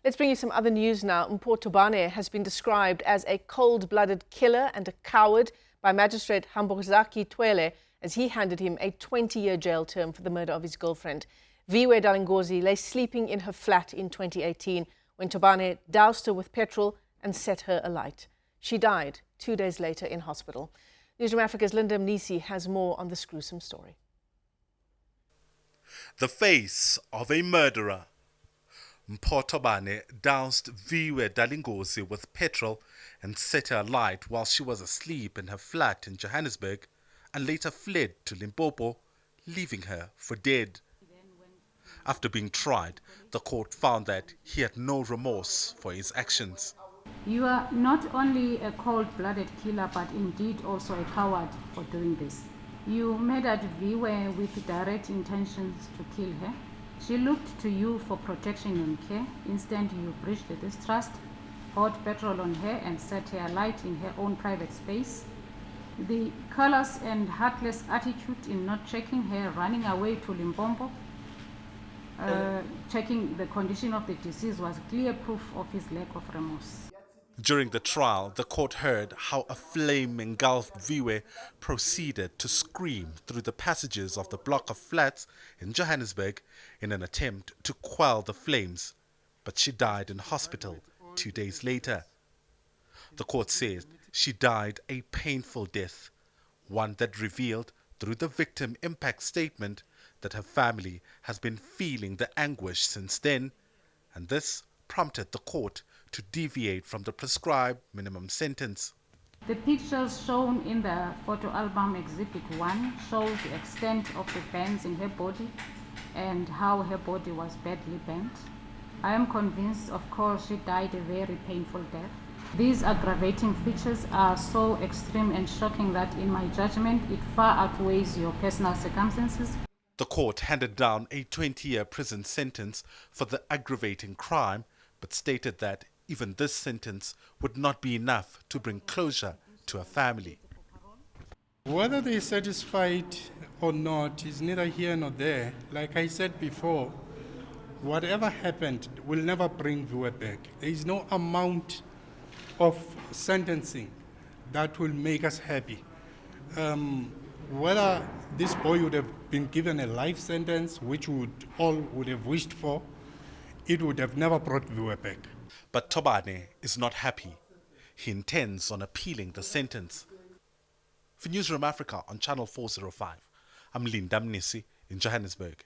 Let's bring you some other news now. Mpho Thobane has been described as a cold-blooded killer and a coward by Magistrate Hambozaki Thwele as he handed him a 20-year jail term for the murder of his girlfriend. Viwe Dalingozi lay sleeping in her flat in 2018 when Thobane doused her with petrol and set her alight. She died 2 days later in hospital. Newsroom Africa's Linda Mnisi has more on this gruesome story. The face of a murderer. Mpho Thobane doused Viwe Dalingozi with petrol and set her alight while she was asleep in her flat in Johannesburg and later fled to Limpopo, leaving her for dead. After being tried, the court found that he had no remorse for his actions. You are not only a cold-blooded killer, but indeed also a coward for doing this. You murdered Viwe with direct intentions to kill her. She looked to you for protection and care. Instead, you breached this trust, poured petrol on her and set her alight in her own private space. The callous and heartless attitude in not checking her, running away to Limpopo, checking the condition of the deceased was clear proof of his lack of remorse. During the trial, the court heard how a flame engulfed Viwe proceeded to scream through the passages of the block of flats in Johannesburg in an attempt to quell the flames, but she died in hospital 2 days later. The court says she died a painful death, one that revealed through the victim impact statement that her family has been feeling the anguish since then, and this prompted the court to deviate from the prescribed minimum sentence. The pictures shown in the photo album Exhibit 1 show the extent of the burns in her body and how her body was badly burnt. I am convinced, of course, she died a very painful death. These aggravating features are so extreme and shocking that, in my judgment, it far outweighs your personal circumstances. The court handed down a 20-year prison sentence for the aggravating crime, but stated that even this sentence would not be enough to bring closure to a family. Whether they're satisfied or not is neither here nor there. Like I said before, whatever happened will never bring Viwe back. There is no amount of sentencing that will make us happy. Whether this boy would have been given a life sentence, which all would have wished for, it would have never brought Viwe back. But Thobane is not happy. He intends on appealing the sentence. For Newsroom Africa on Channel 405, I'm Linda Mnisi in Johannesburg.